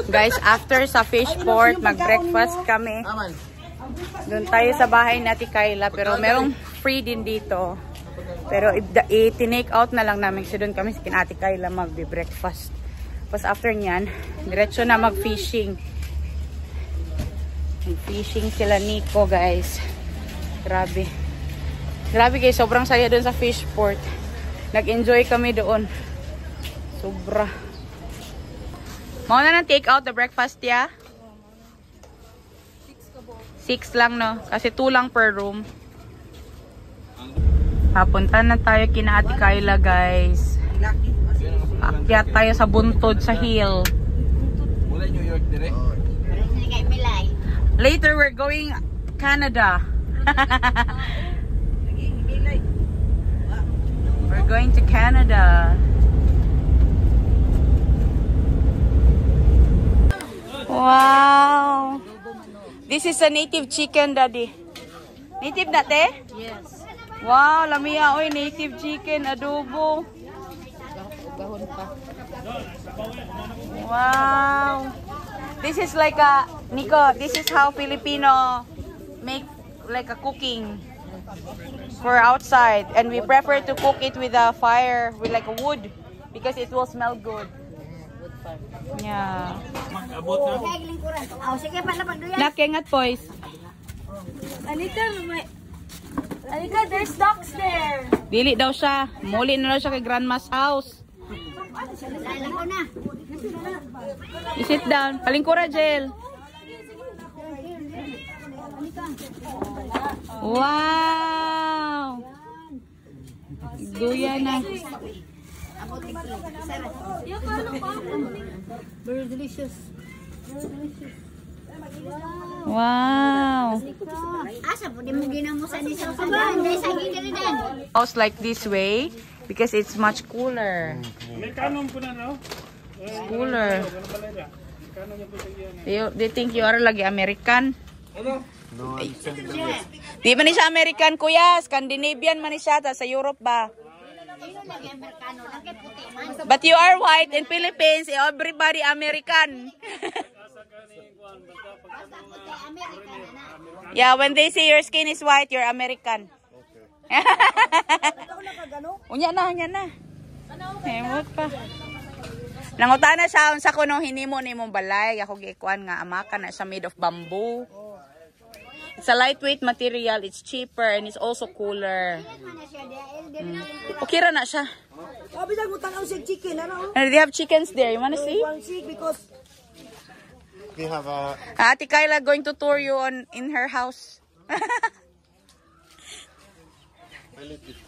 Guys, after sa fish port, mag-breakfast kami. Doon tayo sa bahay ni Ate Kayla, pero merong free din dito. Pero i-take out na lang namin. So doon kami sa Ate Kayla mag-breakfast. Tapos after nyan, diretso na mag-fishing. Mag-fishing sila Nico, guys. Grabe. Grabe guys, sobrang saya doon sa fish port. Nag-enjoy kami doon. Sobra. Mau na nang take out the breakfast ya? 6 lang no? Kasi 2 lang per room. Papunta na tayo kina Ate Kayla, guys. Akyat tayo sa buntod sa hill. Later we're going Canada. We're going to Canada. Wow! This is a native chicken, Daddy. Native na, te? Yes. Wow, lamia. Oy, native chicken, adobo. Gahon pa. Wow! This is like a, Nico, this is how Filipino make like a cooking for outside. And we prefer to cook it with a fire, with like a wood, because it will smell good. Yeah. Nakengat, boys. Alika, there's ducks there. Dili daw siya. Muli na daw siya kay grandma's house. You sit down. Palingkura, Jel. Wow! Duya na. Very delicious. Wow! House like this way because it's much cooler. Cooler. They think you are lagi American? No, I'm Senegalese. Di man ni siya American, kuya. Scandinavian man ni siya. Sa Europe ba? But you are white in Philippines. Everybody American. Yeah, when they say your skin is white, you're American. Okay. Unya na. Hemot pa. Nangutana siya unsa kuno hinimo nimong balay. Ako giikuan nga amaka na siya made of bamboo. It's a lightweight material. It's cheaper and it's also cooler. Okay ra na siya. They have chickens there. You wanna see? We have a... Ate Kayla going to tour you in her house.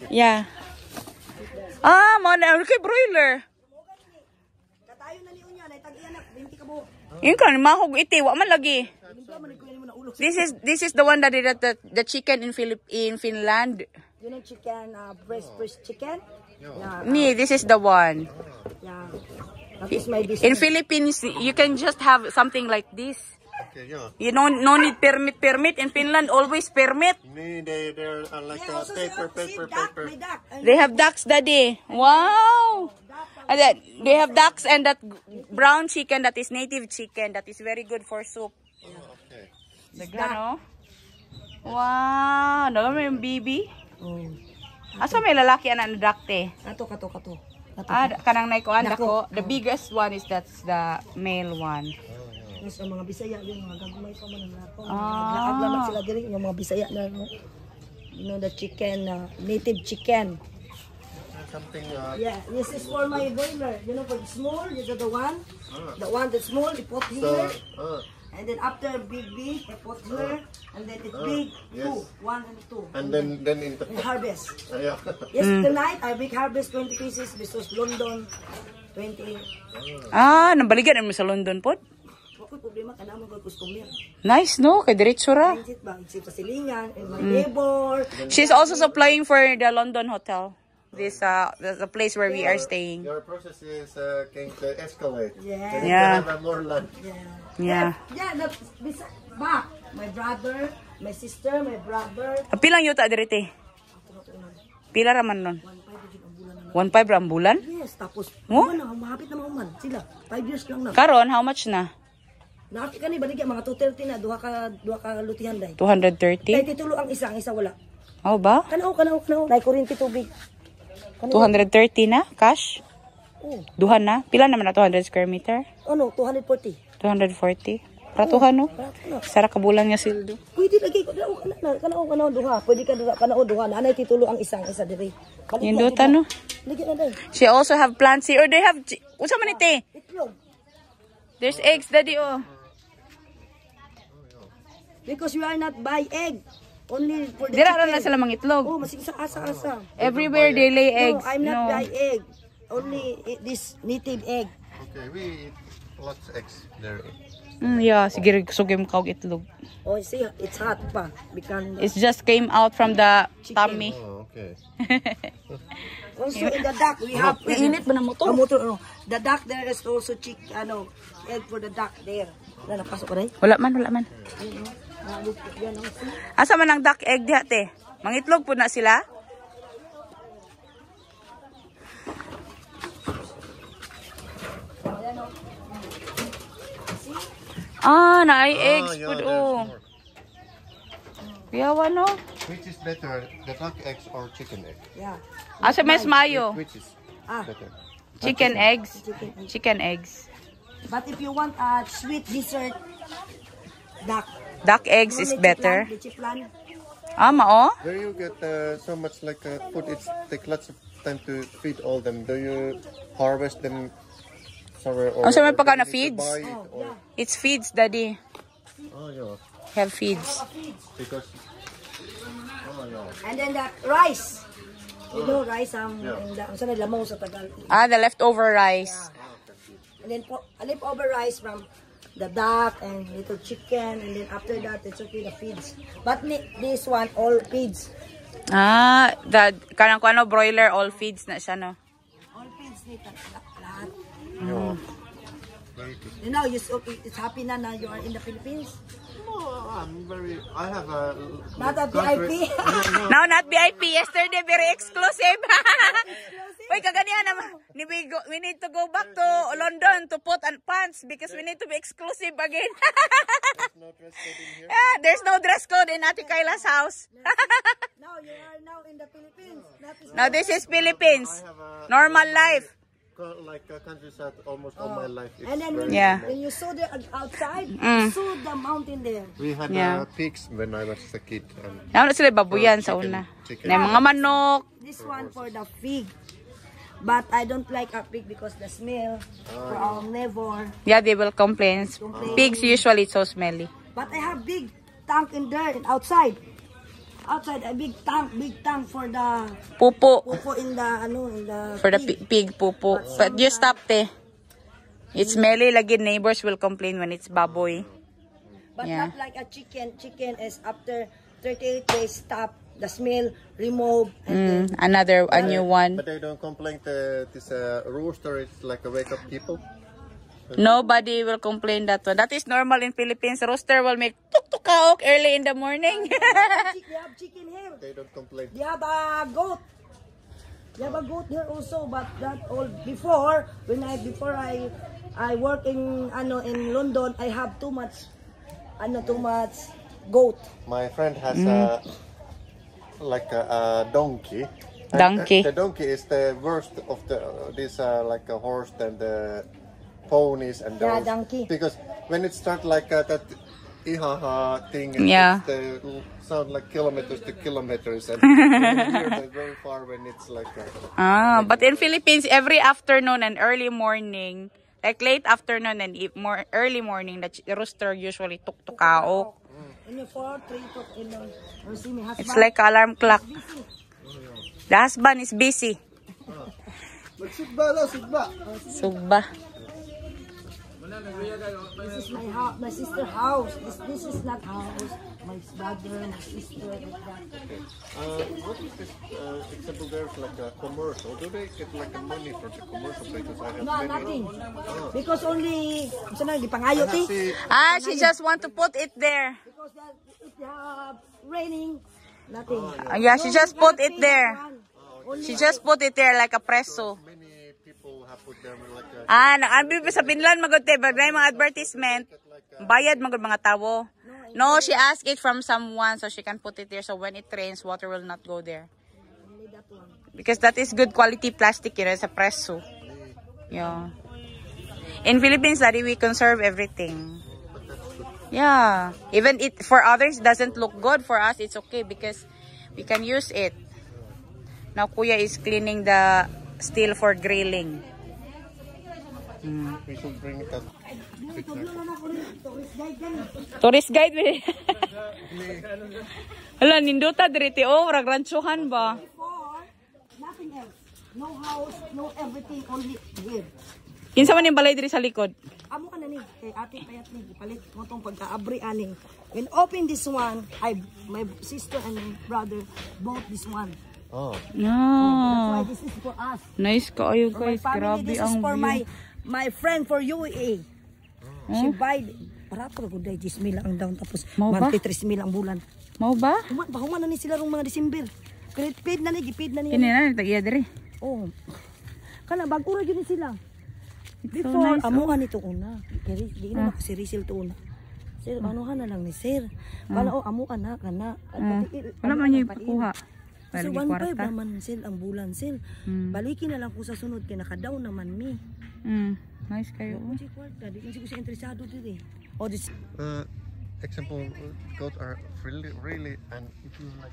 Yeah. Ah, mana kay broiler. Yun kan mahog iti wa man lagi. This is the one that did the chicken in Finland. You know chicken, breast chicken? Yeah. Me, this is the one. Yeah. That is my business. In Philippines, you can just have something like this. Okay, yeah. You don't no need permit. In Finland, always permit. They're like paper. They have ducks, Daddy. Wow. And they have ducks and that brown chicken that is native chicken that is very good for soup. Oh, okay. Daghan, no? Wow. Daghan yung baby. Asa may lalaki anak na duck, te? Kato. Kanang naikuan dako. The biggest one is that's the male one. Yes, ang mga Bisaya yung mga gagmay pa man nako. Naglaag naman sila diri yung mga Bisaya na you know the chicken, native chicken. Something. Yeah, this is for my boiler. You know, for the small, you got the one that's small, you put here. And then after big, I put here. And then it's big, yes. 2, 1 and 2. And then in the... And harvest. Yeah. Yes, tonight I big harvest 20 pieces. This was London 28. Nabaligan mo sa London po? Ako problema ka naman ko customer. Nice, no? Kay diretso ra. Exit sa silingan and my neighbor. She's also supplying for the London hotel. This the place where we are staying. Your process is can escalate. Yeah. You Yeah. have more land. Yeah. Yeah, back. My brother, my sister, my brother. Pilang yuta dirite? Pila raman nun? 1.5 ang bulan na 1.5 ra ang bulan? Yes, tapos, Oh? mahapit na mahuman. Sila, 5 years lang na. Karon, how much na? Naati ka ni, baligya, mga 230 na, duha ka lutihan day. 230? Kaya titulo ang isa wala. Oh ba? Kanaw. Dahil kurinti tubig. 230 na? Cash? Oh. Duhan na? Pila naman na 200 square meter? Ano, 240. 240? Pratuhan no? Barato na. Sara ka bulan nga sildo. Pwede lagi, kanaw duha. Pwede ka kanaw duha. Nanay titulo ang isa diri. Yung duta no? Lagi na day. She also have plants here. Or they have... Unsa man ite? Itlog. There's eggs, daddy oh. Because we are not buy egg. Only for the Dira chicken. na sila mga itlog. Oh, masig sa asa. Everywhere they lay eggs. No, I'm not No. buy egg. Only this native egg. Okay, we eat lots of eggs there. Yeah, sige sugim kog itlog. Oh, see, it's hot pa. Because It just came out from the tummy. Oh, okay. also in the duck we have Init ba na mo to? motor. The duck there is also egg for the duck there. Na napasok ko rin. Wala man. Yan ang see. Asa man ang duck egg diha te? Mangitlog po na sila? Na ay eggs yeah, pud there's oh. more. Yawa no? Which is better, the duck eggs or chicken egg? Yeah. Asa mes mayo? Which is Ah. better? Chicken eggs. Chicken egg. Chicken eggs. But if you want a sweet dessert, duck. Duck eggs is better. The chiplan. Mao? Where you get so much like food, it's take lots of time to feed all them. Do you harvest them somewhere? Or Ang sa may do pagka you na need to feeds? buy it, or- It's feeds, daddy. Oh, yeah. Have feeds. Because, oh, yeah. And then the rice. You know rice Yeah. ang sanay lamang sa Tagal. The leftover rice. And then a leftover rice from the duck and little chicken, and then after that it's okay the feeds. But this one all feeds. Kanang kuano broiler all feeds na siya no. All feeds nito lahat. Yeah. Very good. You know, it's happy na you are in the Philippines. I have a... Not a VIP. No, not VIP. Yesterday, very exclusive. Uy, kaganihan naman. We need to go back to London to put on pants because we need to be exclusive again. No dress code in here. There's no dress code in Ate Kayla's house. Now you are now in the Philippines. Now, this is Philippines. Normal life. Like countryside almost all my life. It's And then very when you saw the outside, you saw the mountain there. We had Yeah. pigs when I was a kid. Naman na sila babuyan sa Chicken. una. Chicken. Na mga manok. This one for the pig. But I don't like a pig because the smell for our neighbor. Yeah, they will complain. Pigs usually so smelly. But I have big tank in there and outside. Outside a big tank for the Pupo. pupo in the For the pig pupo. But you stop te. It's smelly lagi. Neighbors will complain when it's baboy. But Yeah. not like a chicken. Chicken is after 38 days stop the smell, remove, and then A new one. But they don't complain that this rooster is like a wake up people. Nobody will complain that one. That is normal in Philippines. Rooster will make tuk-tuk-kaok early in the morning. they have chicken here. They don't complain. They have a goat. They have a goat here also, but that all before I work in London, I have too much goat. My friend has like a donkey. And Donkey. The donkey is the worst of this like a horse than the ponies and Yeah, those. donkey. Because when it starts like that ihaha thing, Yeah. it's sound like kilometers to kilometers, and you hear that very far when it's like But in Philippines, every afternoon and early morning, like late afternoon and early morning, the rooster usually tuk-tukaok. In the 4, 3 o'clock, you see my husband. It's like alarm clock. The husband is busy. Sugba. This is my house, my sister's house. This is not house. My brother, my sister, like that. what is this example? There's like a commercial. Do they get like money from the commercial? Because I have No, many. nothing. Because only, di pangayo ti. She just want to put it there. Because it raining, nothing. Yeah, she just put it there. Oh She just put it there like a presso. Many people have put them like a... Nakabi sa Finland magote pag may mga advertisement, bayad magod mga tawo. No, she asked it from someone so she can put it there so when it rains, water will not go there. Because that is good quality plastic, you know, it's a presso. Yeah. In Philippines, Daddy, we conserve everything. Yeah. Even it for others doesn't look good. For us, it's okay because we can use it. Now, Kuya is cleaning the steel for grilling. We should bring it up. Tourist guide. Hala, ninduta diriti. Oh, ragransuhan ba? Before, nothing else. No house, no everything, only here. Kinsa man yung balay diri sa likod? Amo ka na ni, kay ate payat ni, gipalit mo tong pagka-abri aning. When open this one, my sister and my brother bought this one. Oh. That's No. why this is for us. Nice kaayo For my guys. family, Grabe this is ang for view. my friend for UAE. She buy, para ko good day, 10 mil ang down tapos Mau ba? 23 mil ang bulan. Mau ba? Bahuman na ni sila rong mga December. Paid na ni, gipid na ni. Kini na tagiya diri. Oh. Kana bago ra gyud ni sila. It's so Before, nice. amo nga nito una. Kaya di na ako si Rizal to una. Sir, ano ka na lang ni Sir? Kala, amo ka na, kana. Wala man niya ipakuha. Sir, Lagi 1.5 kwarta. naman, Sir, ang bulan, Sir. Balikin na lang ko sa sunod, kaya naka-down naman mi. Nice kayo. Kung si kwarta, di ko siya interesado dito eh. Oh, this... Example, goats are really, and if you like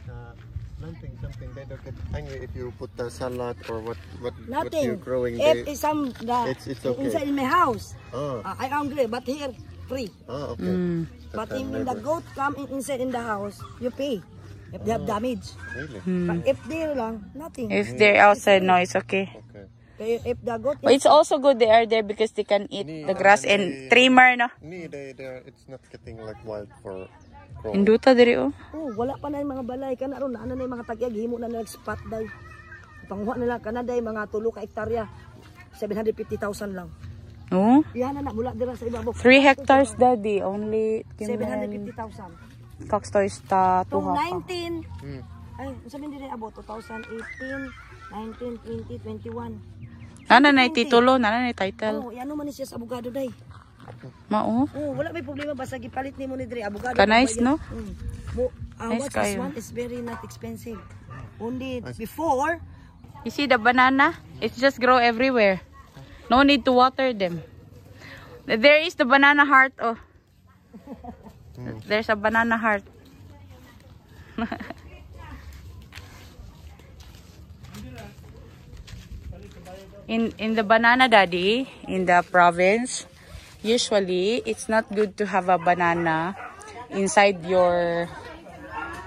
planting something, they don't get angry if you put the salad or what Nothing. you're growing. If it's some, It's okay. inside in my house, Oh, I hungry, but here, free. oh, okay. But if the goat come inside in the house, you pay. If they have damage. Really? But if they're lang, nothing. If they're outside, no, it's okay. Okay. If the goat But it's also good they are there because they can eat the grass and trimmer, no? It's not getting like wild for growing. Induta diri oh. oh, wala pa na yung mga balay ka na ron, ano na yung mga tagyag, himo na nag-spot day. Panguha nila ka na day, mga 3 ka hektarya, 750,000 lang. Oh? Yan na mula dira sa ibabok. 3 hectares, Daddy. Only 750,000. hectares ta From tuha pa. 19, ay, sabihin din abot, 2018, 19, 20, 21. Nana na titulo, nana na title. Oh, yan man ni siya sa abogado day. Mao. Oh, wala may problema basta gipalit nimo ni dire abogado. Ka nice, no? What's Nice this kayo. one is very not expensive. Only before, You see the banana? It's just grow everywhere. No need to water them. There is the banana heart, oh. There's a banana heart. In the banana, Daddy, in the province, usually it's not good to have a banana inside your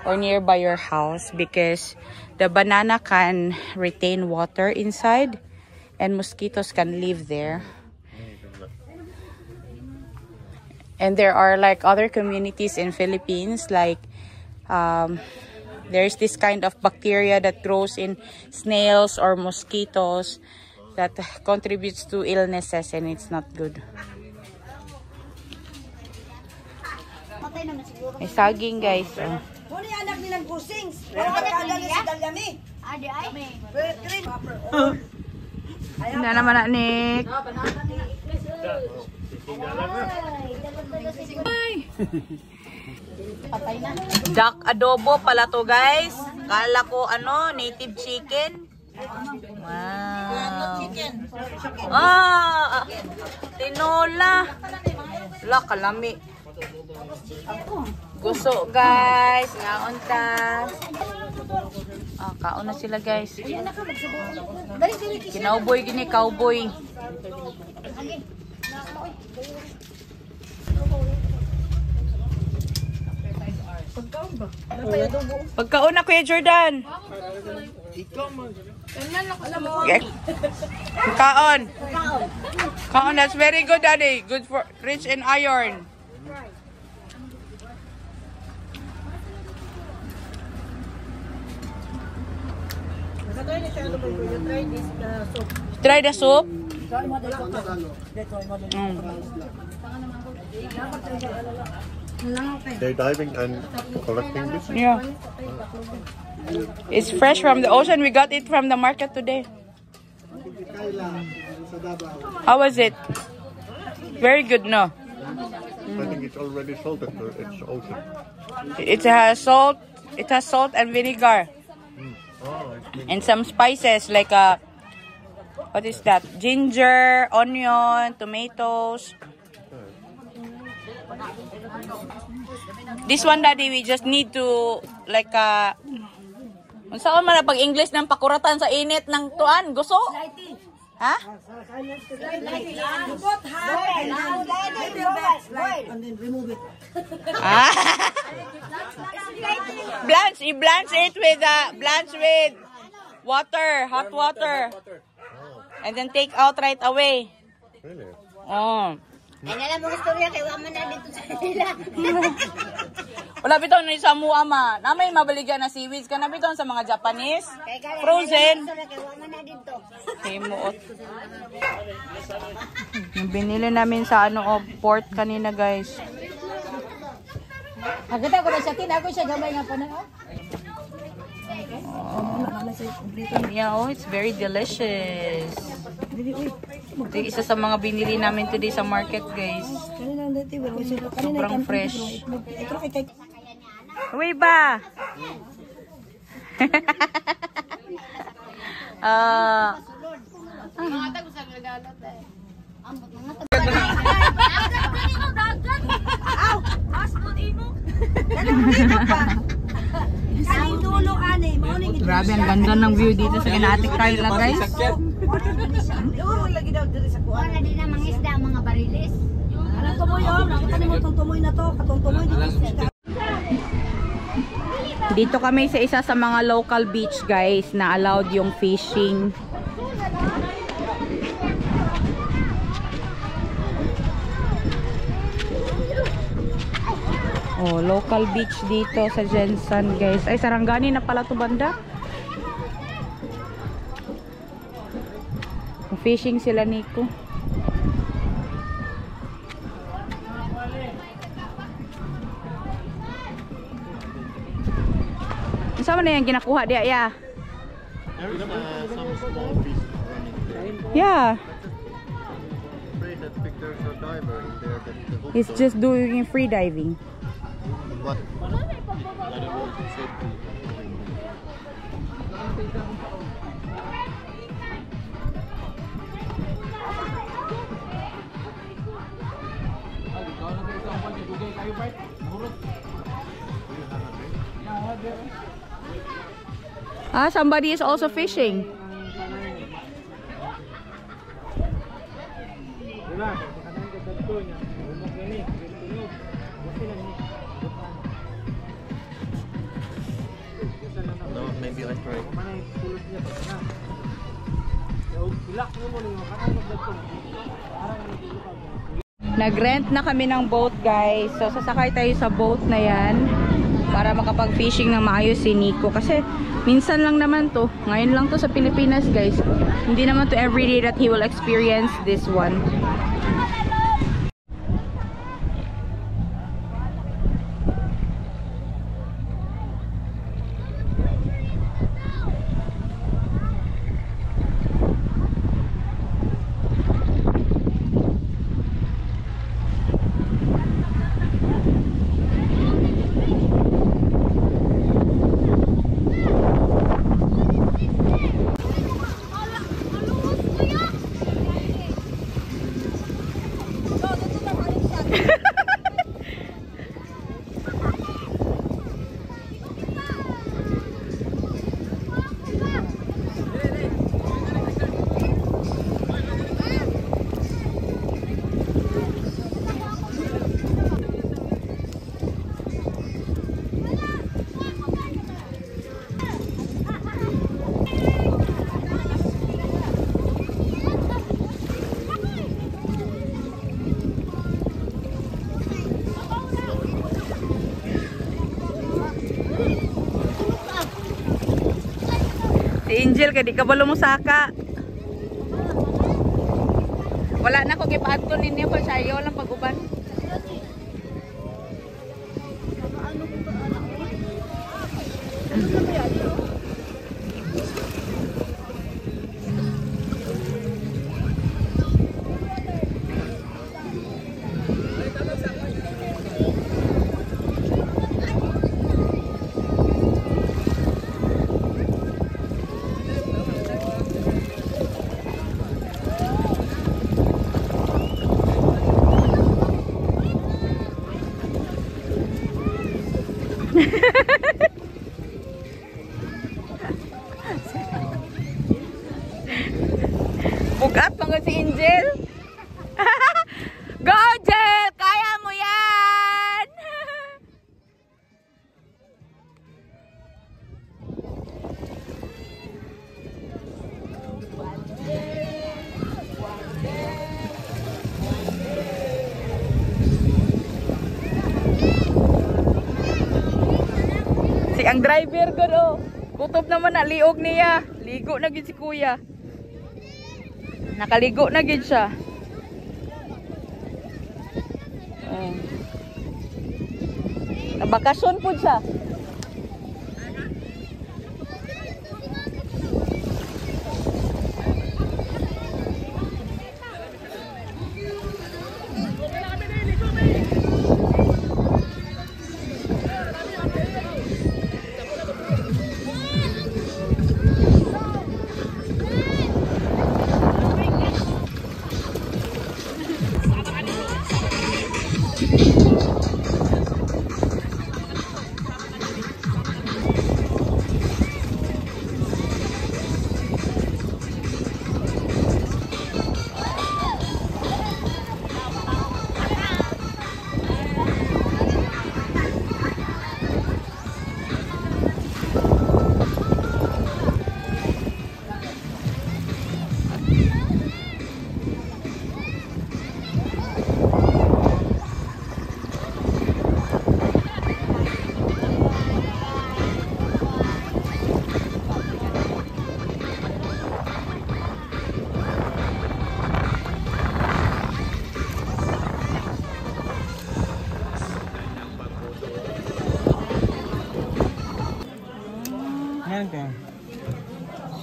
or nearby your house because the banana can retain water inside and mosquitoes can live there. And there are like other communities in Philippines, like there's this kind of bacteria that grows in snails or mosquitoes that contributes to illnesses, and it's not good. May saging, guys. Oh. Muna yung anak nilang kusings. Wala magkadali si Dalyami. Adi ay. Hindi naman na, Nick. Duck adobo pala to, guys. Kala ko native chicken. Wow. Tinola. Wala, kalami. Gusto, guys. Ngaon ta. Kaon na sila, guys. Kinauboy gini, cowboy. Pagkaon na, Kuya Jordan. Kaon. Kaon, that's very good, Daddy. Good for rich in iron. Try the soup. They're diving and collecting this. Yeah. It's fresh from the ocean. We got it from the market today. How was it? Very good, no? I think it's already salted to its ocean. It has salt. It has salt and vinegar. Oh, it's And some spices like what is that? Ginger, onion, tomatoes. This one, Daddy, we just need to like saan man na pag English ng pakuratan sa init ng tuan, gusto? Ha? You put hot and then remove it. Ah. Blanch it with water, hot water. And then take out right away. really. Oh. Ay, nalang mo istorya kay wala man na dito sa nila. Wala bitaw na sa mua ma. Namay mabaligan na seaweeds ka na bitaw sa mga Japanese. Frozen. Istorya kay wala man na dito. Himuot. Yung binili namin sa port kanina, guys. Agad ako na sa tin, ako siya gamay nga pa na. Yeah, oh, it's very delicious. Ito isa sa mga binili namin today sa market, guys. Sobrang fresh. Uy ba? Grabe, ang ganda ng view dito sa Kinatik Kyla, guys. Wala din na mga isda, mga barilis. Anong tumoy yun? Nakita niyo itong tumoy na to. Katong tumoy dito. Dito kami sa isa sa mga local beach, guys, na allowed yung fishing. Oh, local beach dito sa Jensen, guys. Ay, Sarangani na pala to banda. Fishing sila, Nico. Saan na yung ginakuha diya, ya? There is some small fish running there. Yeah. Afraid that there's a diver in there that the hook He's just doing free diving. What? I don't know if it's safety. Ah, somebody is also fishing. No, maybe I try. Nag-rent na kami ng boat, guys. So, sasakay tayo sa boat na yan para makapag-fishing ng maayos si Nico. Kasi, minsan lang naman to. Ngayon lang to sa Pilipinas, guys. Hindi naman to everyday that he will experience this one. Angel, kaya di ka balo mo saka. Wala na ko gipaadto ninyo pa sayo lang pag-uban. Bugat mga si Angel. Go, Angel! Kaya mo yan! Si ang driver ko do. Kutob naman na liog niya. Ligo na gid si kuya. Nakaligo na gid siya. Nabakasyon po siya.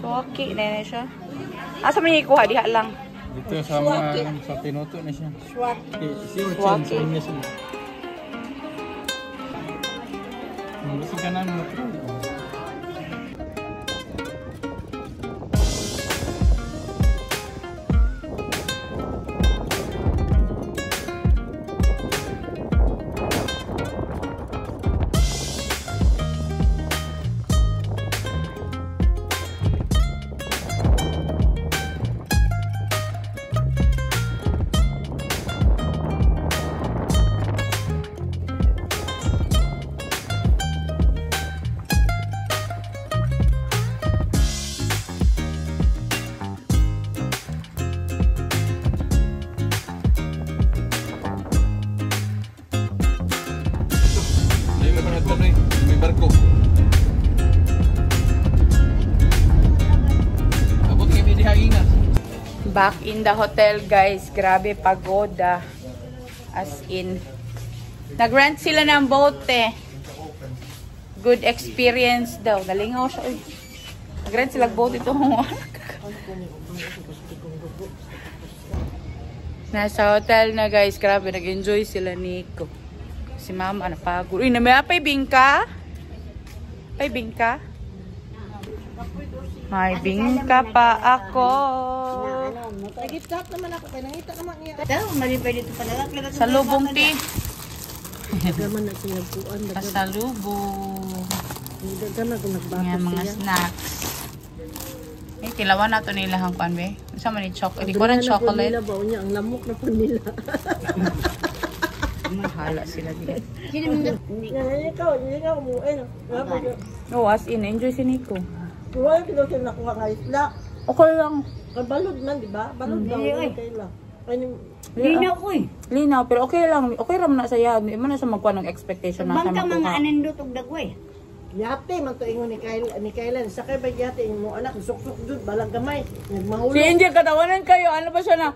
So, okay na siya. Asa man ikuha diha lang. Dito sa mga sa pinuto na siya. Swaki. Swaki. Gusto ka na mo. May barko. Abot kami di hangina. Back in the hotel, guys. Grabe pagoda. As in. Nag-rent sila ng boat eh. Good experience daw. Nalingaw siya. Uy. Nag-rent sila boat ito. Nasa hotel na, guys. Grabe. Nag-enjoy sila Nico. Si mama napagod. Uy, may bingka? May bingka? May bingka pa ako. Nagitap naman ako. Kaya nangita ka niya. Daw, malipay dito pala. Sa lubong ti. Gaman na sinagpuan. Pasalubong. Gaman kung nagbata Yan, mga siya. snacks. Eh, tilawan na ito nila hang kwan, be. Isa man yung chocolate. Hindi ko rin chocolate. Ang lamok na po nila. Mahala sila dito. Sino mo Hindi ka umuwi. Oh, as in, enjoy si Nico. Wala kilo sila nakuha nga isla. Okay lang. Balod man, di ba? Balod daw. Kailan. Linaw ko eh. Linaw, pero okay lang. Okay ram na saya. Hindi man na siya magkuha ng expectation na siya Bangka mga makuha. anindutog dagway. Yate, man to ingon ni Kailan. Sakay ba yate, mo anak, suksok dun, balang gamay. Nagmahulog. Si Angel, katawanan kayo. Ano ba siya na?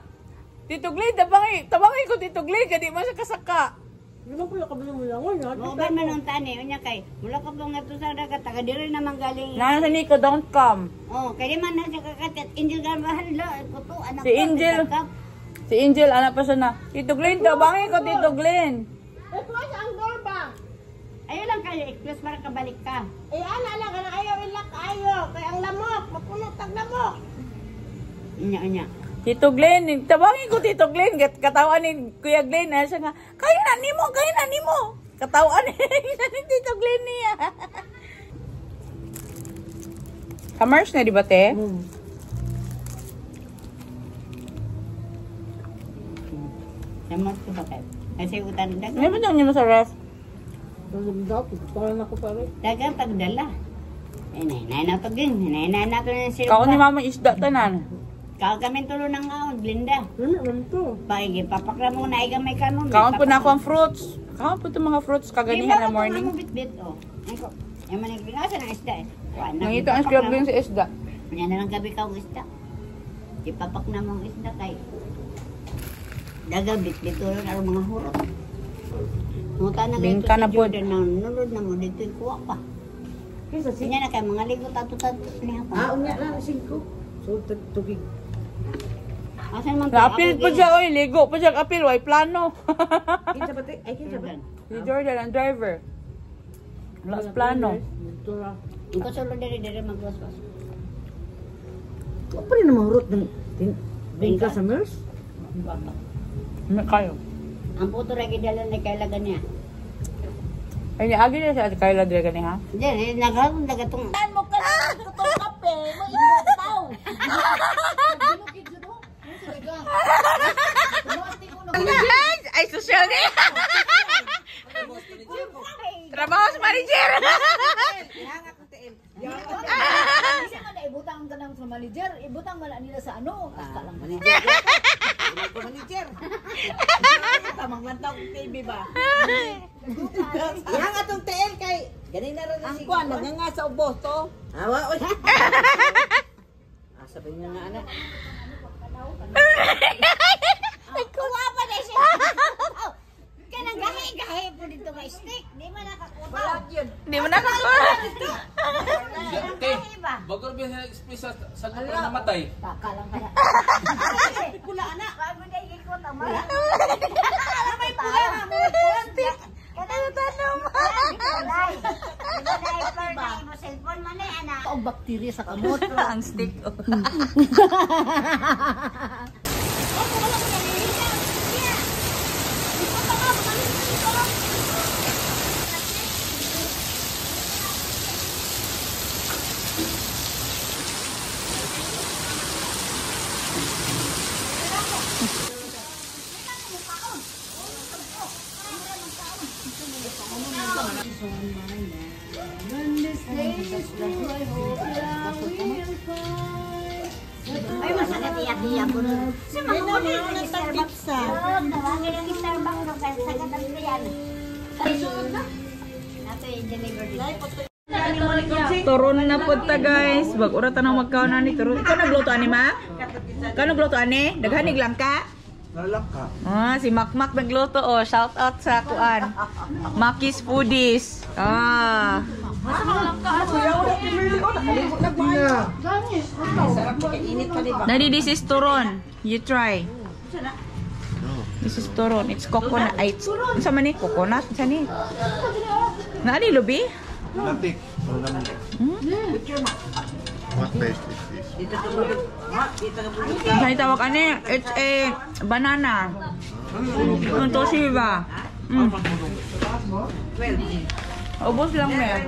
Tito Glade, tabangi ko Tito Glade. Kadi mo siya kasaka. Yun ang pula kabili mo lang. Mo ba man ang tani unya kay mula ka ba nga to sa dagat taga diri naman galing. Nana sa Nico, don't come. Oh, kay di man na siya kakatit. Angel ka mahalo, puto anak Si Angel. Si Angel, ano pa siya na? Tito Glade, tabangi ko Tito Glade. Ito siya ang doorbell. Ayaw lang kayo, express para kabalik ka. Ana lang, ayaw ilak ayo. Kaya ang lamok, mapuno tag lamok. Unya. Tito Glenn, tabangin ko Tito Glenn, katawa ni Kuya Glenn, siya nga, kayo na nimo. Katawan ni Tito Glenny. Kamars na, di ba, te? Naman ko ba kayo? Kasi utan Ano dagan. ba niyo masarap? Dagan pagdala. Nay na to gin. Nay na to ng silba. Kaon ni mama isda tanan. Kao kami tulo ng kaon, Glinda. Paigi, papakra mo na iga may kanon. Kaon po na ako ang fruits. Kaon po itong mga fruits kaganihan na morning. Mo bit-bit, oh. Ako, yung maniglingasan ng isda eh. Nangito ang struggling sa isda. Yan na lang gabi ka isda. Ipapak na mong isda kay dagabit dito rin ang mga hurot. Muta na Bingka na po. Nunod na mo dito yung kuha pa. Kanya na kay mga ligo tato-tato niya pa. Unya lang 5. So tubig. Asan man Apil po siya, oy. Ligo po siya apil. Way plano. Kinsa ba te? Ay kinsa ba? Si Jordan, ang driver. Wala plano. Ikaw solo diri magwaswas. Wa pa rin mahurot ng bingka sa nurse. May kayo. Ang puto ra gidala ni kailagan niya. Ay, agi na siya. Kayla dire gani ha? Diyan, nagawin dagatong. Mo ka tutong kape, mo ibutaw. Ay, social niya. Trabaho sa manager. Kasi nga naibutang ka ng sa manager, ibutang mo na nila sa ano, basta lang manager. Manager. Tamang lantaw kong TV ba? Yang atong TL kay ganina ra na si Juan nga sa ubos to. Awa oy. Sabi niya na anak. Kuha pa na siya. Kanang gahi po dito nga stick. Di man nakakuha. Hindi mo nakakuha. Okay. Bago ba sa express sa lugar na matay? Taka lang kaya. Pula anak. Bago na ikot ang mga. May pula nga mo. Kanang tanong. Mo cellphone man eh anak. Ang bakterya sa kamot. Ang stick. Ay masakit iyak-iyak ko. Sa mga muli ng Starbucks sa. Tawagin ang Starbucks no kaya sagat ang yan. Sunod na. Nato i-deliver dito. Turon na po ta guys. Bag-ura tanong magkaon na ni turon. Ikaw nagluto ani ma? Ikaw nagluto ani? Daghanig lang ka? Nalang ka. Ah, si Makmak nagluto oh. Shout out sa kuan. Makis Foodies. Ah. Daddy, this is turon. You try. This is turon. It's coconut. Ay, sa man ni coconut sa ni. Naani lubi? Natik. What taste is this? Sa tawag ani, it's a banana. Ito siya. Ubos lang na.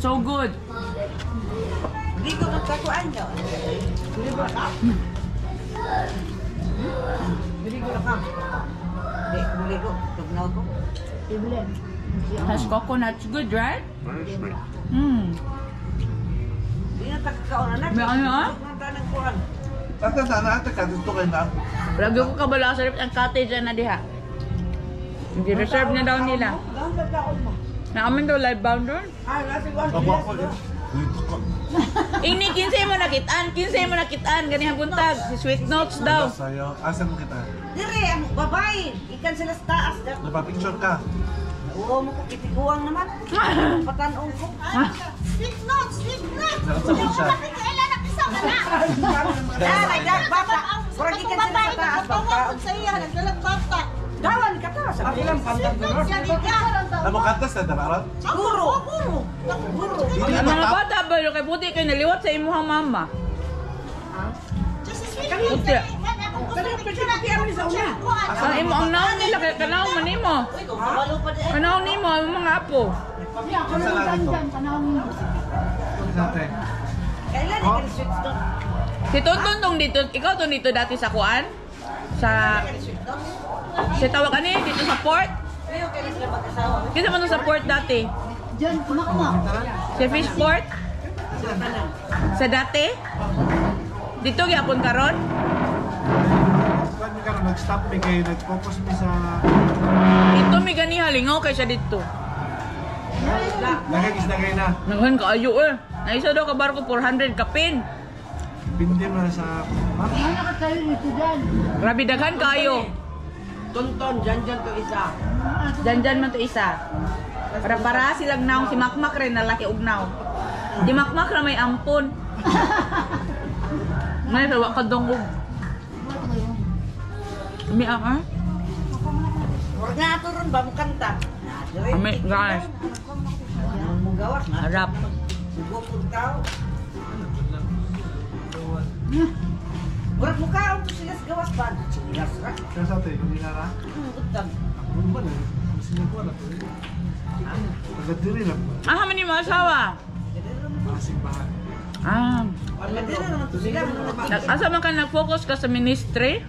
So good. Hindi ko magkakuan daw. Hindi ko nakam. Hindi ko. Tugnaw ko. Has coconut. Good, right? Very sweet. Hindi na takakaon anak. May ano ah? Tanang kuan. Ate, sana ate ka dito kayo na. Lagi ko kabala sa ang cottage na diha. Hindi reserve na daw nila. Naaman daw live bound doon. Ako ako din. Dito ko. Ini 15 mo nakitaan, 15 mo nakitaan ganihang buntag. Si Sweet Notes daw. Sa'yo. Asan mo kita? Dire, ang babae. Ikan sila sa taas. Napapicture ka. Oo mo ko kitiguang naman. Patanong ko. Sweet notes. Nakasama siya. Kailan na pisang ka na? Nagdag bata. Kurang ikan sila sa taas. Pagkaon sa iya. Nagdalag bata. Dawan ka ta. Sa ilang pandang gano'n. Ano kantas na dapat? Siguro. Ang mga bata ba kay buti kay naliwat sa imuhang mama. Puti. Ang imo ang naon nila kay kanaw man nimo. Kanaw nimo ang mga apo. Si Tonton tong dito, ikaw tong dito dati sa kuan? Sa tawag ani dito sa port? Kita man to sa port dati. Diyan, kumakma. Sa fish port? Sa dati? Dito gyapon karon? Kami karon nag-stop mi kay nag-focus mi sa Dito mi gani halingaw kay siya dito. nagagis na kay na. Nanghan kaayo eh. Naisa daw ka barko 400 kapin. Bindi mo na sa map. Ano nakatayo nito dyan? Grabe daghan kaayo. Tonton, dyan to isa. Dyan man to isa. Para silang naong si Makmak rin na laki ugnaw. Di Makmak na may ampon. Ngayon, tawa ka dongog. Ami ah? Huwag nga ito ron ba mong kanta? Ami, guys. Mong gawas. Harap. Bukod tao. Murag mo kaon to sila sa gawas pa. Silas ka. Kaya sa atin, hindi na ra. Utang. Ano ba na? Sinigwa na to. Agad diri na po. Ah, haman ni mo asawa? Masing bahay. Ah. Agad din naman to sila. Asa man ka nag-focus ka sa ministry?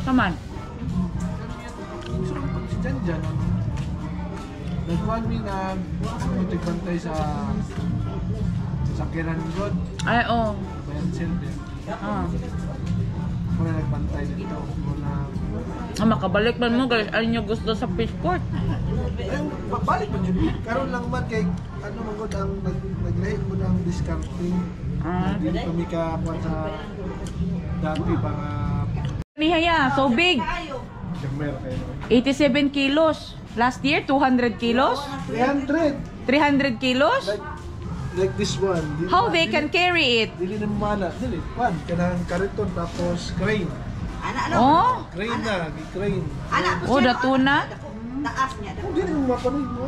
Saman? Gusto ko pag si Jan, ano? Nagkuhan mi na magbantay sa Kiran Road. Ay, oh. Bayan Silvia. Ah. Muna nagbantay dito. Muna... Makabalik man mo guys. Ano nyo gusto sa fishport? Ay, balik man yun. Karoon lang man kay ano magod ang naglahit mo ng discounting. Ah. Hindi kami kakuha sa dati mga Nihaya, so big. gamer kayo. 87 kilos. Last year, 200 kilos? 300! 300 kilos? Like this one. How they can carry it? Dili na mana. Dili. One. Kanang kariton tapos crane. Oh? Crane na. Crane. Oh, the tuna? Taas niya. Oh, dili mo mapanoy mo.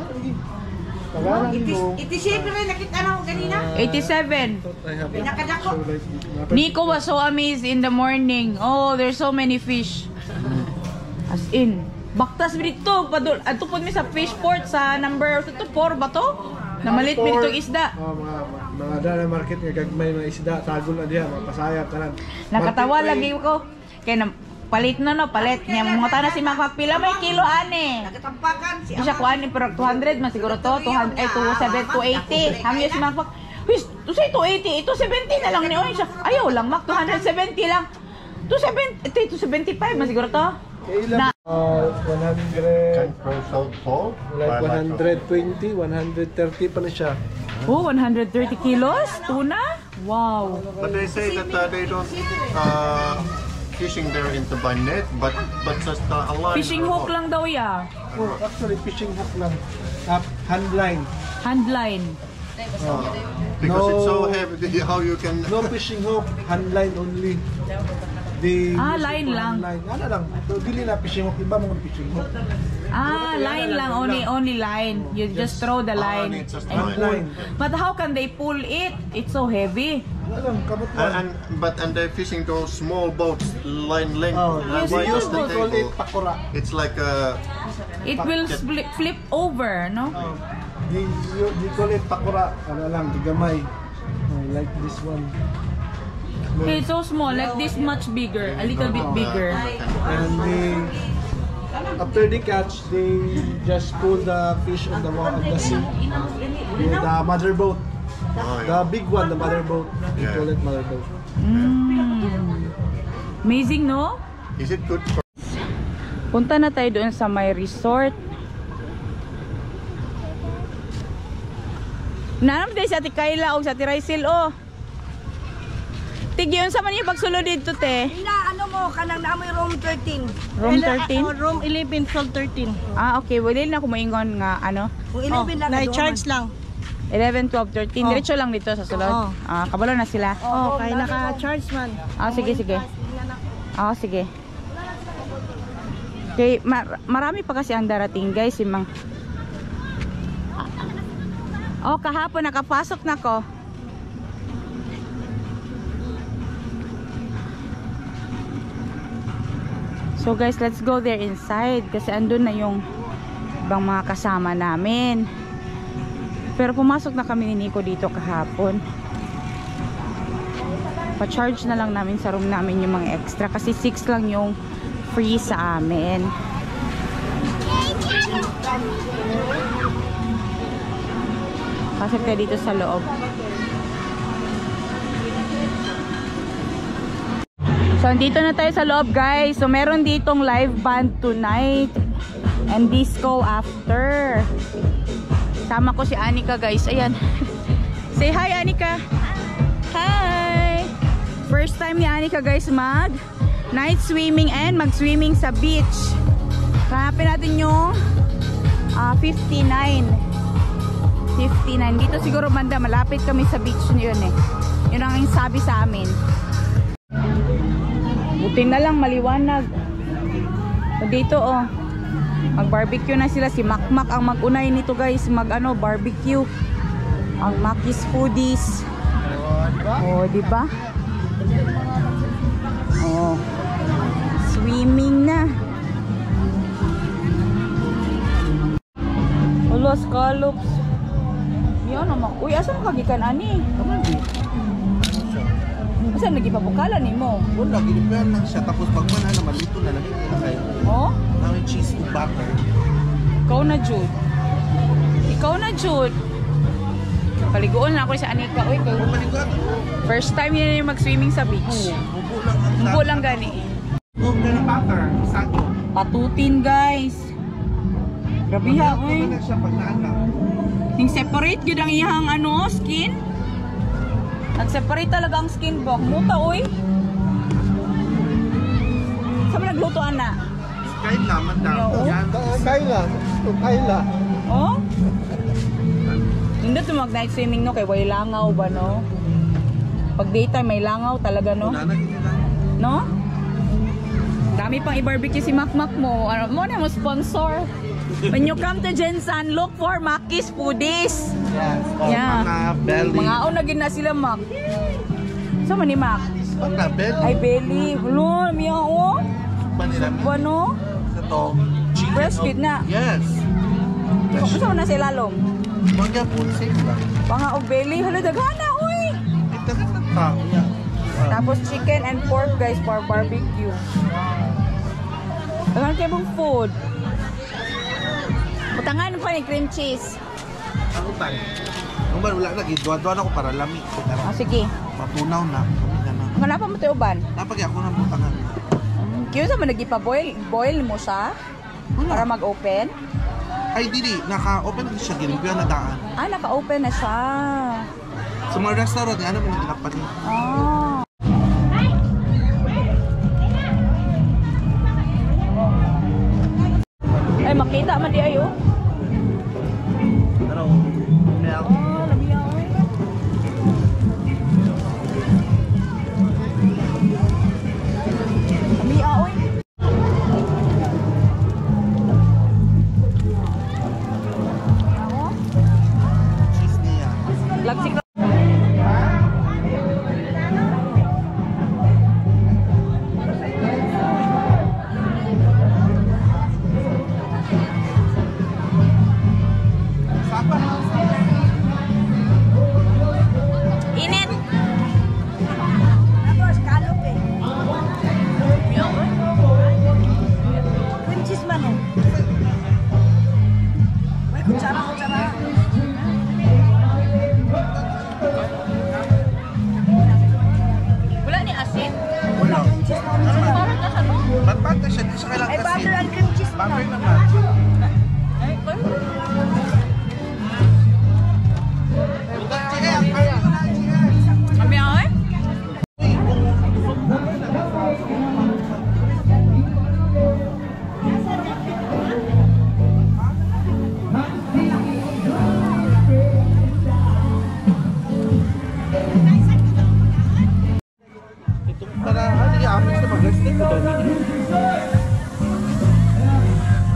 Tawaran mo. Itisip rin nakita na ko kanina. 87. I have Pinakadako. so like Nico was so amazed in the morning. Oh, there's so many fish. As in. Baktas mi dito. Ato po mi sa fish port sa number 4 ba to? Namalit mi dito isda. Oh, mga dana market nga gagmay mga isda tagol na diha mga pasayap tanan. Nakatawa lagi ko. Kaya palit na no, palit. Niya mga tana si Makmak pila may kilo ane. Nagatampakan si Di siya kuha ni pero 200 man siguro to. 200 ay 280. Hamyo si Makmak. Wis, to say 280, ito 70 na lang ni Oy siya. Ayaw lang Mak, 270 lang. 275 man siguro to. Kailan? 100 Can throw so tall. like 120, 130 pa na siya. Oh, 130 kilos? Tuna? Wow. But they say that they don't fishing there into by net, but just a line. Fishing hook lang daw ya. Oh, actually fishing hook lang. Hand line. Hand line. Because it's so No. heavy. How you can? No fishing hook, hand line only. They Ah, use it line for lang. hand line. Ano lang. So, dili na fishing hook, iba mga fishing hook. Ah, line lang. Only line. You just throw the line. it's just and line. pull. Line. But how can they pull it? It's so heavy. Ano lang, kabot lang. And they're fishing those small boats, line length. Oh, And they why small use the call it table? pakura. It's like a. It will flip over, no? They call it pakura. Ano lang, gamay. Oh, like this one. Okay, it's so small, like this much bigger, a little bit bigger. And they, after they catch, they just pull the fish on the sea. With the mother boat. Oh, The big one, the mother boat. They Yeah. call it mother boat. Amazing, no? Is it good for? Punta na tayo doon sa may resort. Nanam tayo sa Ate Kayla o sa Ate Raisil, oh. Tigyon sa man yung pagsulod dito, te. Ina, ano mo, kanang naamoy room 13. Room 13? Room 11, 12, 13. Ah, okay. Wala na kumaingon nga, ano? Kung 11 lang, Na-charge lang. 11, 12, 13. Diretso lang dito sa sulod. Oo. Ah, kabalo na sila. Oh, kaya naka-charge man. Ah, sige, sige. Ah, sige. Okay, marami pa kasi ang darating, guys. Yung oh, kahapon nakapasok na ko. So guys, let's go there inside kasi andun na yung ibang mga kasama namin. Pero pumasok na kami ni Nico dito kahapon. Pa-charge na lang namin sa room namin yung mga extra kasi 6 lang yung free sa amin. Pasok tayo dito sa loob. So, andito na tayo sa loob, guys. So, meron ditong live band tonight and disco after. Sama ko si Anika, guys. Ayan. Say hi, Anika. Hi! First time ni Anika, guys, mag night swimming and mag-swimming sa beach. Hanapin natin yung 59. 59. Dito siguro banda, malapit kami sa beach yun eh. Yun ang sabi sa amin. Buti na lang, maliwanag. So dito oh, mag-barbecue na sila. Si Makmak ang mag-unay nito, guys. Barbecue. Ang Makis Foodies. Oh, diba? Oh. Swimming na. Hello, scallops. Yan naman. Uy, asa makagikan ani? Asa nagipabukala nimo? Wala, ginipian lang siya. Tapos pagman na malito na lang ito na kayo. Oh? Namin cheese to butter. Ikaw na, Jude. Ikaw na, Jude. Paliguan na ako sa Anika. Uy, first time yun yung mag-swimming sa beach. Bubo lang gani. Oh, ganun butter. Sago. Patutin, guys. Grabe ha, uy. Wala siya pag naanak. Yung separate yun ang iyang skin. Nag-separate talaga ang skin box. Muta, uy. Saan mo nagluto, Ana? Kayla, madam. Yan. Kayla. Oh? Hindi ito mag-night swimming, no? Kay way langaw ba, no? Pag daytime may langaw talaga, no? No? Dami pang i-barbecue si Makmak mo. Ano mo na mo sponsor? When you come to Jensan, look for Makis Foodies. Yes. Yeah. Mga belly. Mga unagin na sila, Mak. Saan man ni Mak? Mga belly. Ay, belly. Ulo, miya o. Ano? Sa to. Chicken. Breastfeed na. Yes. Saan na sila lalong? Mga po, same lang. Mga og belly. Hala, daghana, uy. Ito ka ng tao. Yeah. Tapos chicken and pork, guys, for barbecue. Daghana kayo mong food. Butangan pa ni cream cheese. Ako tayo. Kung ba wala na, gidwa-dwa na ako para lamig. Sige. Matunaw na. Manapa mo tayo uban? Napag ako ng butangan. Kaya sa man nagipa-boil? Boil mo siya? Para mag-open? Ay, dili. Naka-open na siya. Ginigyan na daan. Ah, naka-open na siya. Sa mga restaurant, ano mo yung ginapanin? Ah. Ay, makita man di ayo. Pero, milk. Oh, labi ako. Labi ako. Cheese niya. Lagsik. Init. Tapos, kalop eh. Cream cheese man eh. May kutsara. Wala ni asin. Wala cream cheese man. Parang nasa no? Bat-bat na siya. Di siya kailangan Ay, kasi. butter and cream cheese man. Butter naman. Ay, ko. Kami ako eh. Itong para, i-amin sa mag-resting ko daw.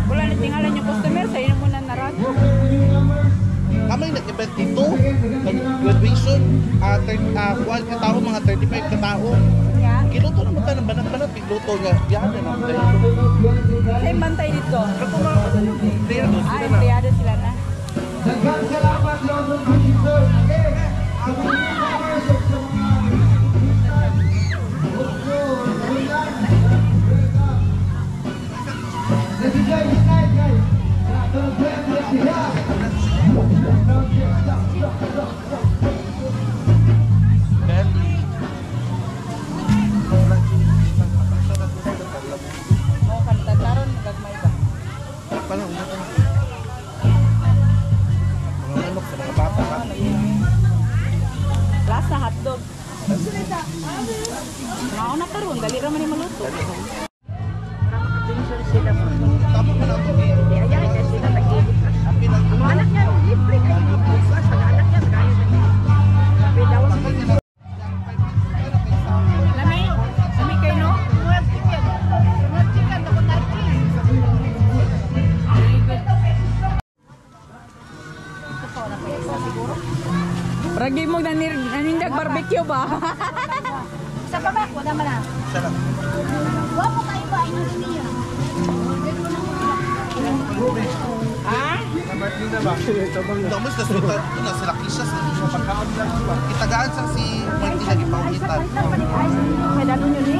Wala na tingalan yung customer. Sa'yo na muna narado. Kamay nag-event dito. Graduation. Kuwan katao, mga 35 katao. Yeah. Kiluto naman tayo ng banat-banat. luto nga. Yan na lang. Sa'yo bantay dito? Kato mga empleyado Ah, sila na. empleyado sila na. Salamat London Pizza. Okay. Ang Oh, kanta taron gagmay ba? Paano? Mga manok sa mga bata ha. Lasa hotdog. Naon na karon, dali ra man ni maluto. Tama ka na ito. Anak niya, libre kayo. Anak niya, kaya Lami kayo no? Ragi mo nanindag barbecue ba? Sa baba, wala man na. Huwag mo kayo ba? Ano niya? Ha? Thomas na sila na sila kisya sa pagkaon lang ba. Kitagaan sa si Martin lagi paulitan. May dalo nyo ni?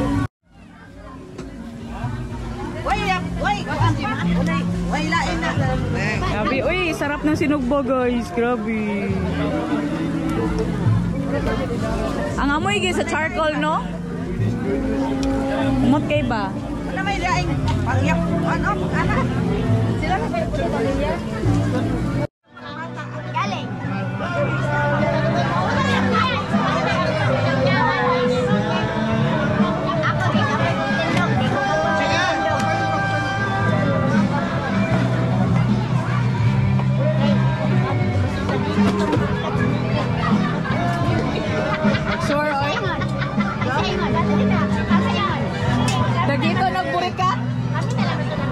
Grabe, uy, sarap ng sinugbo guys. Grabe. Ang amoy guys sa charcoal, no? Umot kay ba? Ano may daing pangyap ano anak? Sila na kayo puto niya. Galing. Ako rin ako tulog. Di ko Sure, oy. Dagito nagburikat. Kami na lang ito na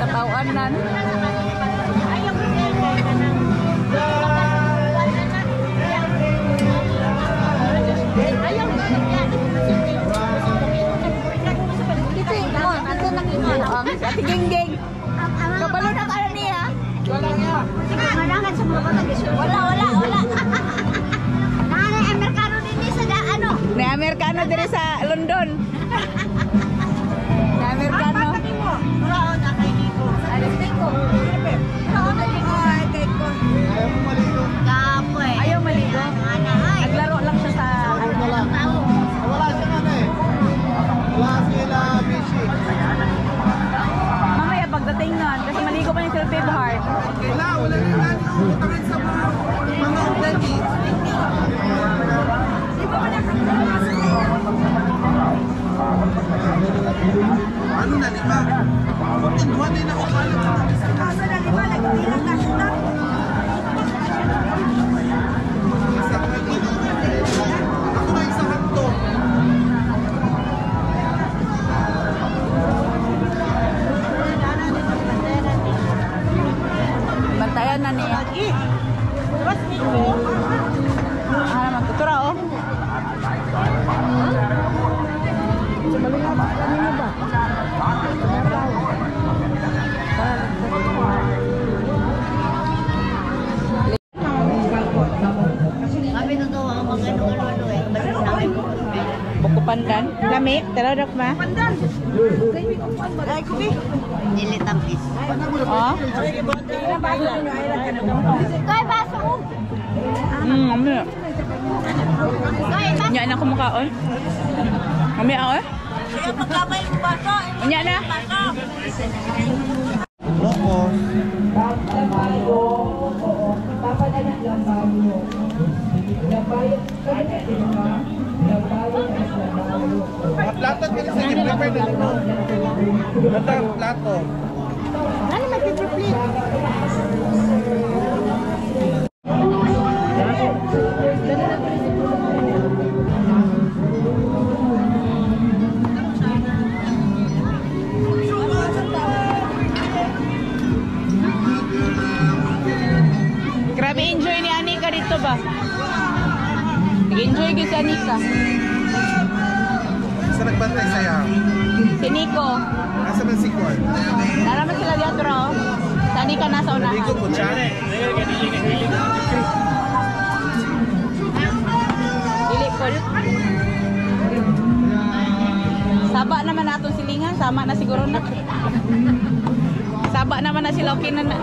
Katawan nan. Ang ati gingging. Kabalo na ka niya. Wala. Nanay Amerikano din sa ano? Na Amerikano dire sa London. Na Amerikano. Kapoy. Ayaw maligo. Naglaro lang siya sa ano lang. Wala siya na eh. Wala sila busy. Mamaya pagdating nun, kasi maligo pa yung Philippine Heart. Wala rin lang yung utangin sa mga udani. Ano na, di ba? Tinduhan din ako pala. Kaso na di ba nagbilang ka siya. Ako na isa hanto. Bantayan na niya. Ah, naman tutura oh. Kami totoo ang mga ano eh. Basta namin po. Buko pandan. Lami, tara dok ma. Ay kubi. Dili tampis. Oh. Kay baso mo. Ami. Kay baso. Nya na kumukaon. Ami ako eh. Kaya magkamay mo ba to? Nya na. Loko. Plato ka sa i-prepare na nito. Ganda ang plato. Ano mag-prepare? Grabe enjoy ni Anika dito ba? nagbantay sa'yo? Si Nico. Asa man si Kwan? Naraman sila dito raw. Sani ka nasa unahan. Ligo po siya. Dili po. Saba naman na atong silingan. Sama na siguro na. Saba naman na sila. Okay na na.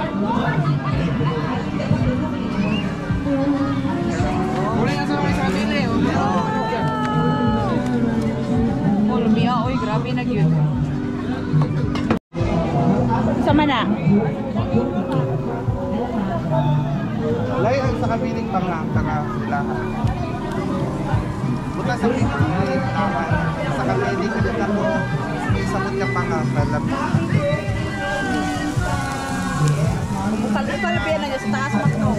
Oh, lumiya. Uy, grabe na yun. Sama na. Layo sa kabiling pangangtanga lahat. Buta sa kabiling taman. Sa kabiling kalit ako. Isabot ka pangangtalam. Bukal-bukal pa yan na sa taas mo.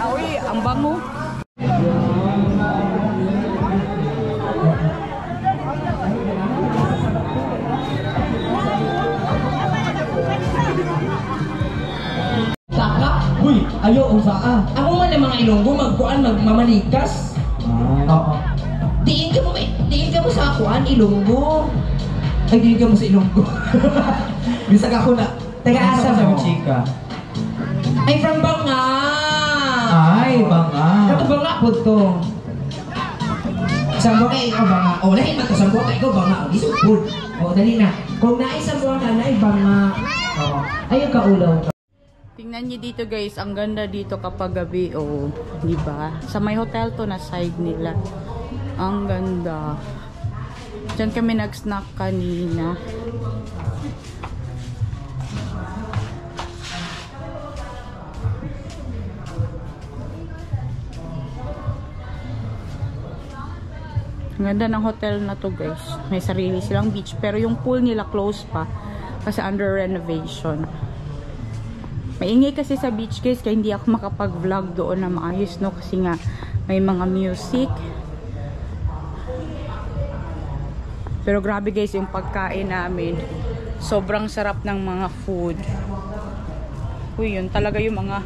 Awi, ang bango. Uy, ayo usaa. Ako man ang mga Ilonggo magkuan magmamalikas. Oo. Diin ka mo sa kuan Ilonggo. Ay diin ka mo sa Ilonggo. Bisag ako na. Taga asa mo chika? Ay from Banga. Ay Banga. Kato Banga pud to. Sambo kay ikaw Banga. O lahi man to sambo kay ikaw Banga. Isip pud. O dali na. Kung naay sambo na naay Banga. Oo. Ayo ka ulaw. Tingnan niyo dito guys, ang ganda dito kapag gabi, oh, di ba? Sa may hotel to na side nila. Ang ganda. Diyan kami nag-snack kanina. Ang ganda ng hotel na to guys. May sarili silang beach, pero yung pool nila close pa kasi under renovation. Maingay kasi sa beach guys, kaya hindi ako makapag-vlog doon na maayos, no? Kasi nga may mga music. Pero grabe guys, yung pagkain namin, sobrang sarap ng mga food. Uy, yun talaga yung mga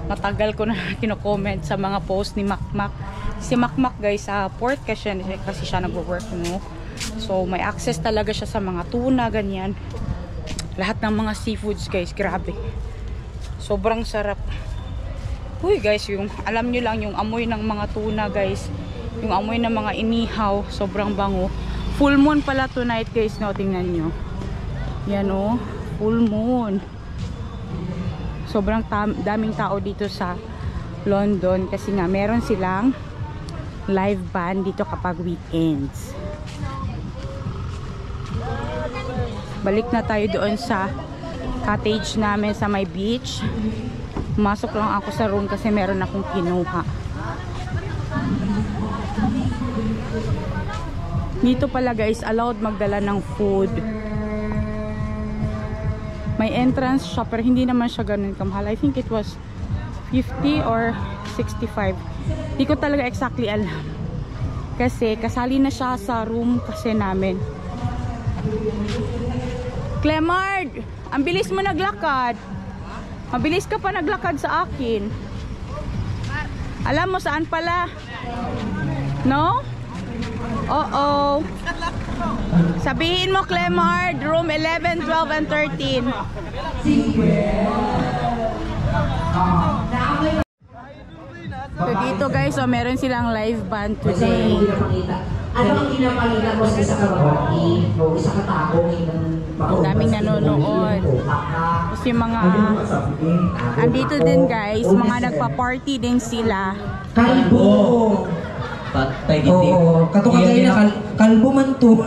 matagal ko na kino-comment sa mga post ni Makmak. Si Makmak guys, sa port kasi siya nagwo-work, no? So may access talaga siya sa mga tuna, ganyan. Lahat ng mga seafoods guys, grabe. Sobrang sarap. Uy guys, yung alam nyo lang yung amoy ng mga tuna guys, yung amoy ng mga inihaw, sobrang bango. Full moon pala tonight guys, no? Tingnan nyo. Yan o, full moon. Sobrang daming tao dito sa London kasi nga meron silang live band dito kapag weekends. Balik na tayo doon sa cottage namin sa may beach. Pumasok lang ako sa room kasi meron akong kinuha. Dito pala guys, allowed magdala ng food. May entrance siya pero hindi naman siya ganun kamahal. I think it was 50 or 65. Hindi ko talaga exactly alam. Kasi kasali na siya sa room kasi namin. Clemard! Ang bilis mo naglakad. Mabilis ka pa naglakad sa akin. Alam mo saan pala? No? Oo. Sabihin mo, Clemard, room 11, 12, and 13. So dito guys, so meron silang live band today. Ano ang ginapalila mo sa isa kababati o isa katao daming nanonood. Kasi mga andito din guys, mga nagpa-party din sila. Kalbo. Patay giti. Oo, katungkay na kalbo man to.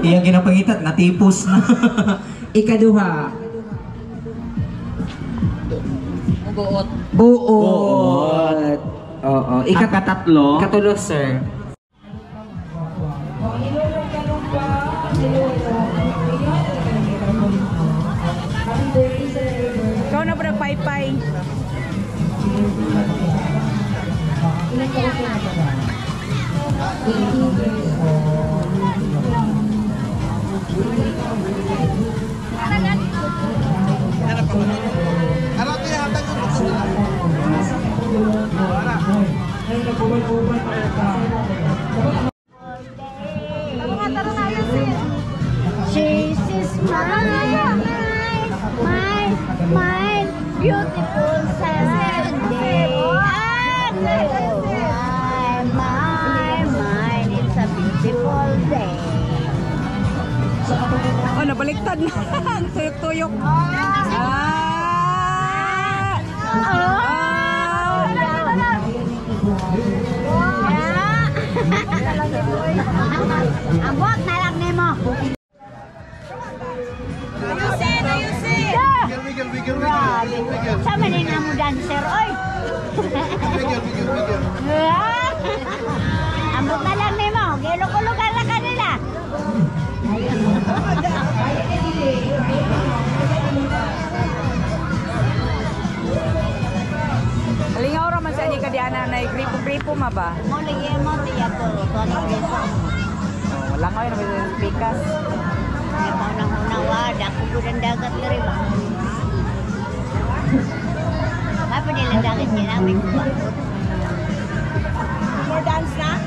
Iyang ginapangitat natipos na. Ikaduha. Buot. Buot. Oo, ikatatlo. Ikatulo, sir. Ikaw na ba nagpaypay? Oh, nabaliktad na. Ang tuyok-tuyok. Abot na lang nimo. Sama din ang dancer, oy. Abot na lang nimo. Gilok-ulokan na kanila. Halingaw raman sa ni kadiana na gripo-gripo ma ba? Mo lagi mo tiya ko. Wala ko yun na pikas. May paunang-unang wad. Ako gudang dagat na rin. Apa nila dagat niya namin kubakot? More dance na?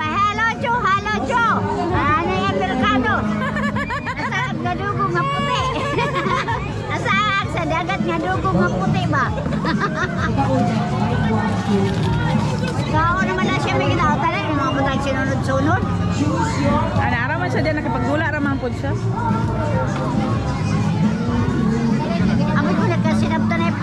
Hello, Joe. Ano yung Amerikano? Nasaan nga dugo nga puti? Nasaan sa dagat nga dugo nga puti ba? Kao naman na siya may ginawa yung mga matang sinunod-sunod. Ano, araman siya dyan, nakipagdula raman po siya. Amoy ko nagkasinabta na yung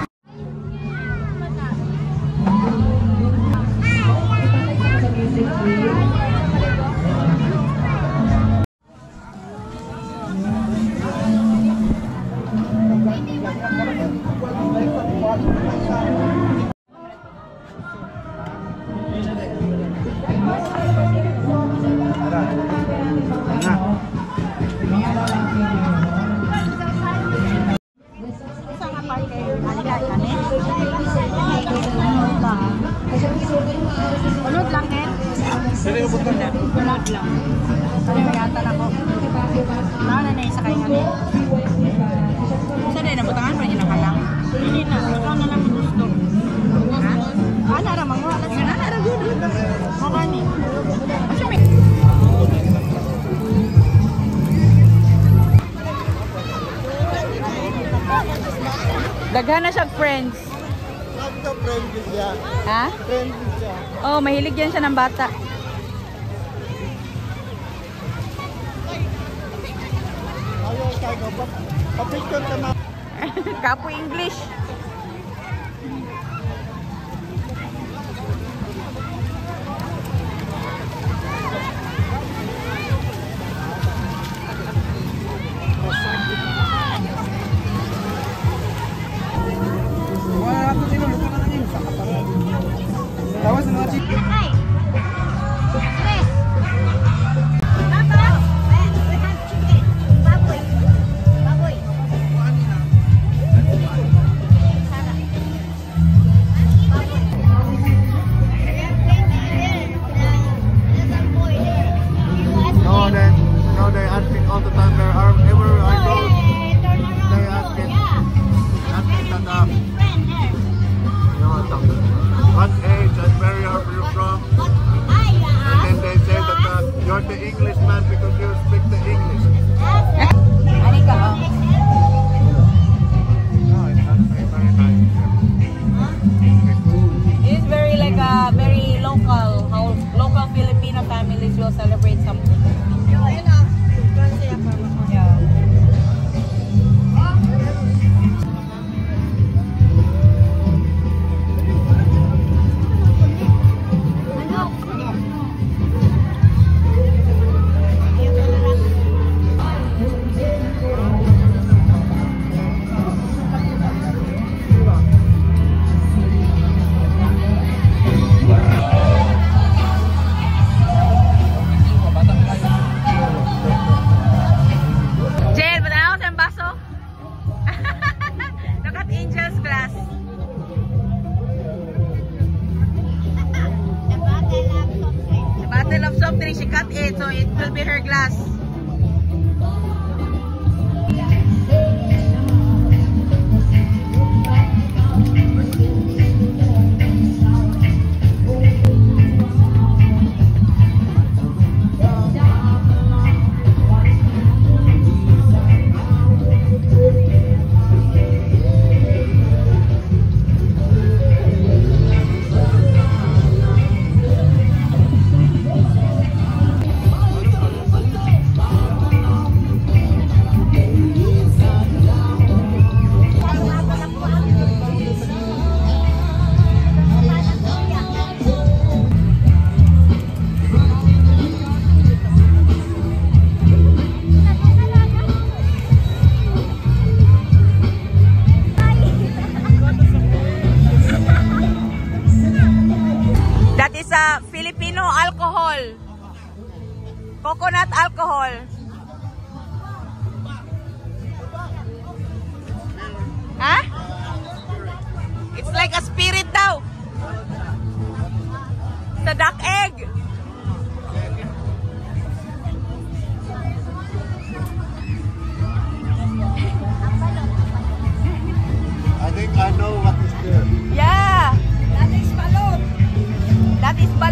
unod lang eh. Unod lang. Palimagatan ako. Nauna na isa kayo ngayon. Saan na nabutangan pa niya nakalang? Hindi na. Ikaw na lang gusto. Ha? Ano ramang mo? Nga na, naragun. Makani. Daghan na siya friends. Ha? Oh, mahilig yan siya ng bata. Kapo English. Ay! Tres! Baboy! Baboy!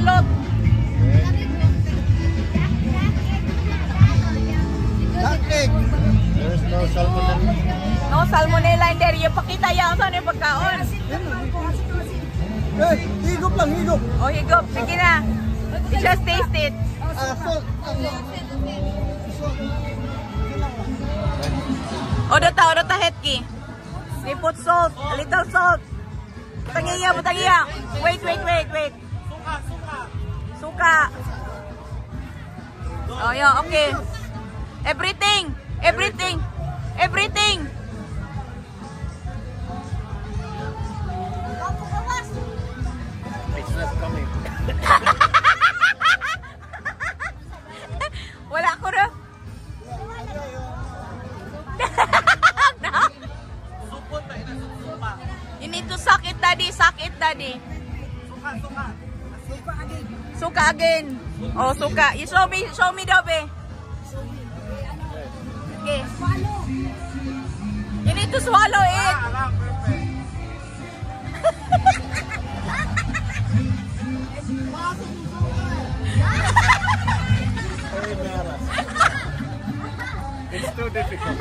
balot. There's no salmonella. No salmonella in there. Yung pakita yan. Saan yung pagkaon? Higop lang, higop. Oh, higop. Sige na. Just taste it. Odota hetki. They put salt. A little salt. Butangiya. Wait. Suka. Oh, yeah, okay. Everything. It's not coming. Wala ko na. You need to suck it, daddy. Suka again. Oh, suka. You show me daw, be. Okay. You need to swallow it. It's too difficult.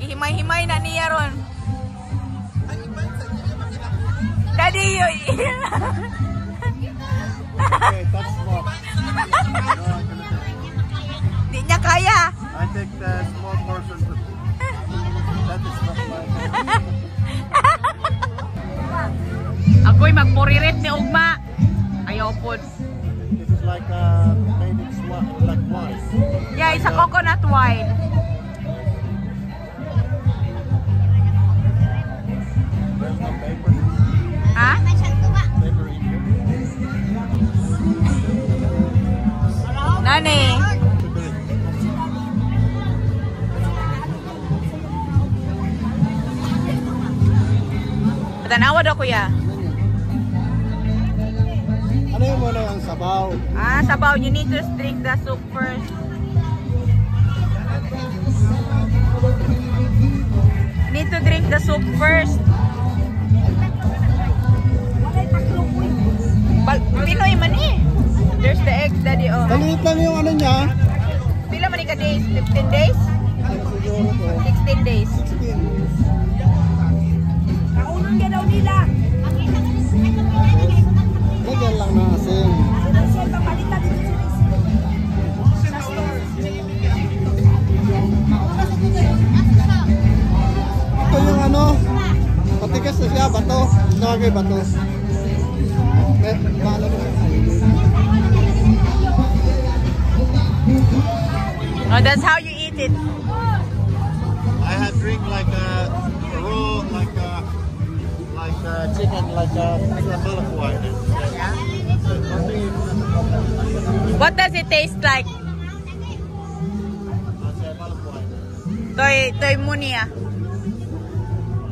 Ihimay-himay na niya ron. Daddy, Okay, that's small. di niya kaya. I take the small portion. That is not mine. Ako'y magpuririt ni Ugma. Ayaw po. This is like made it like wine. Yeah, it's a coconut wine. There's no paper. Ha? Paper in here. Nani? Tanawa daw kuya. Ano yung muna yung sabaw? Ah, sabaw. You need to drink the soup first. You need to drink the soup first. Pinoy man eh. There's the eggs, daddy. Oh. Maliit lang yung ano niya. Pila man ka days? 15 days? 16 days. Kaunang niya daw nila. Lagyan lang ng asin. Sinasil, papalitan dito sa store. Ito yung ano, patigas na siya, bato. Nagay bato. Maano na siya. Oh, that's how you eat it. I had drink like a raw, like chicken, like a milk wine. What does it taste like? Toy munia.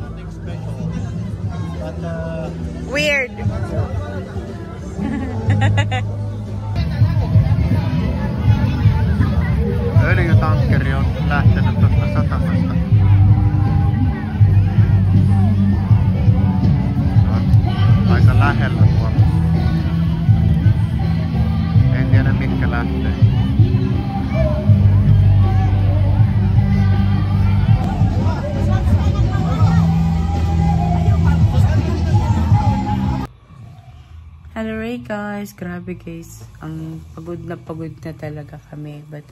Nothing special, but Weird. öljytankkeri on lähtenyt tuosta satamasta. Aika lähellä tuolla. En tiedä mitkä lähtee. Hello guys, grabe guys. Ang pagod na talaga kami. But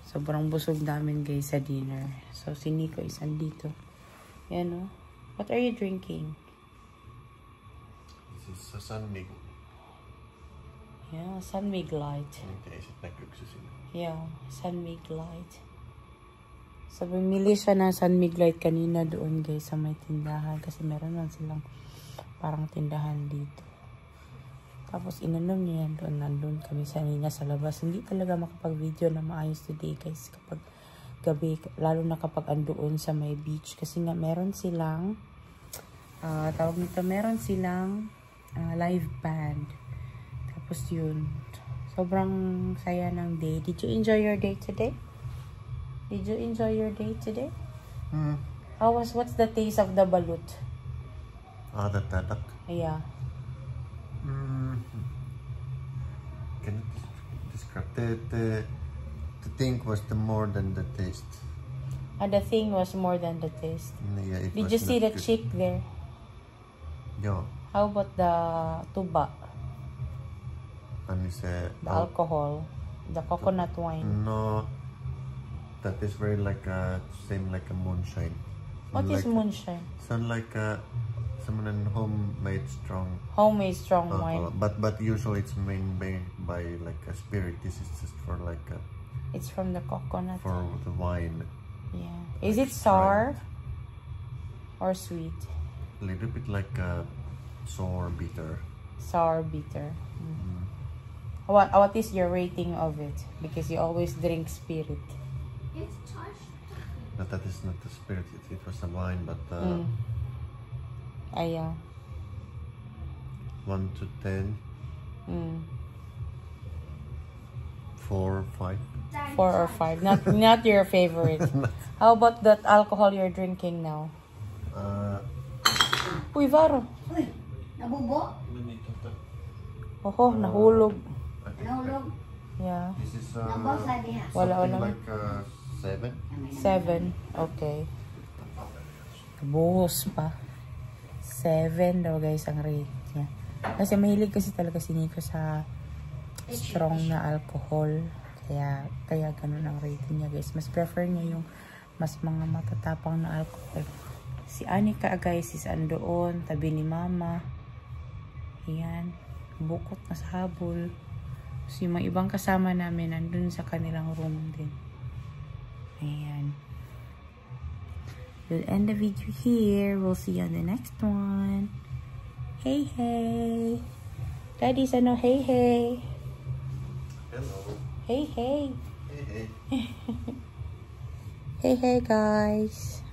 sobrang busog namin guys sa dinner. So si Nico is andito. Yan o. What are you drinking? This is a Sunmig. Yeah, Sunmig Light. Yeah, Sunmig Light. So bumili siya ng Sunmig Light kanina doon guys sa may tindahan. Kasi meron lang silang parang tindahan dito. Tapos inanom niya yan doon. Nandun kami sanina sa labas. Hindi talaga makapag-video na maayos today guys. Kapag gabi. Lalo na kapag andoon sa may beach. Kasi nga meron silang tawag nito. Meron silang live band. Tapos yun. Sobrang saya ng day. Did you enjoy your day today? Did you enjoy your day today? What's the taste of the balut? The tatak. Yeah. describe. The thing was the more than the taste. And the thing was more than the taste. Yeah, it Did was you see not the good. chick there? Yeah. How about the tuba? And it's The alcohol? The coconut wine? No. That is very like same like a moonshine. What is like, moonshine? Sound like someone homemade strong. Homemade strong wine. But usually it's made by like a spirit. This is just for like a. It's from the coconut. For the wine. Yeah. Is it sour or sweet? A little bit like sour bitter. Sour bitter. What is your rating of it? Because you always drink spirit. But that is not the spirit. It was a wine, but. Yeah. 1 to 10. 4, 5. 4 or 5. Not your favorite. How about that alcohol you're drinking now? Uy, Varo. Uy, nabubo? Oho, nahulog. Nahulog? Yeah. This is Nabasa diha. Wala. like 7. 7. Okay. Buhos pa. 7 daw guys ang rate niya. Kasi mahilig kasi talaga si Nico sa strong na alcohol. Kaya ganun ang rating niya guys. Mas prefer niya yung mas mga matatapang na alcohol. Si Anika guys is andoon. Tabi ni Mama. Ayan. Bukot na sa habol. So yung mga ibang kasama namin nandun sa kanilang room din. Ayan. We'll end the video here. We'll see you on the next one. Hey, hey. Daddy, ano? Hey, hey. Hello. Hey, hey. Hey, hey. Hey, hey, guys.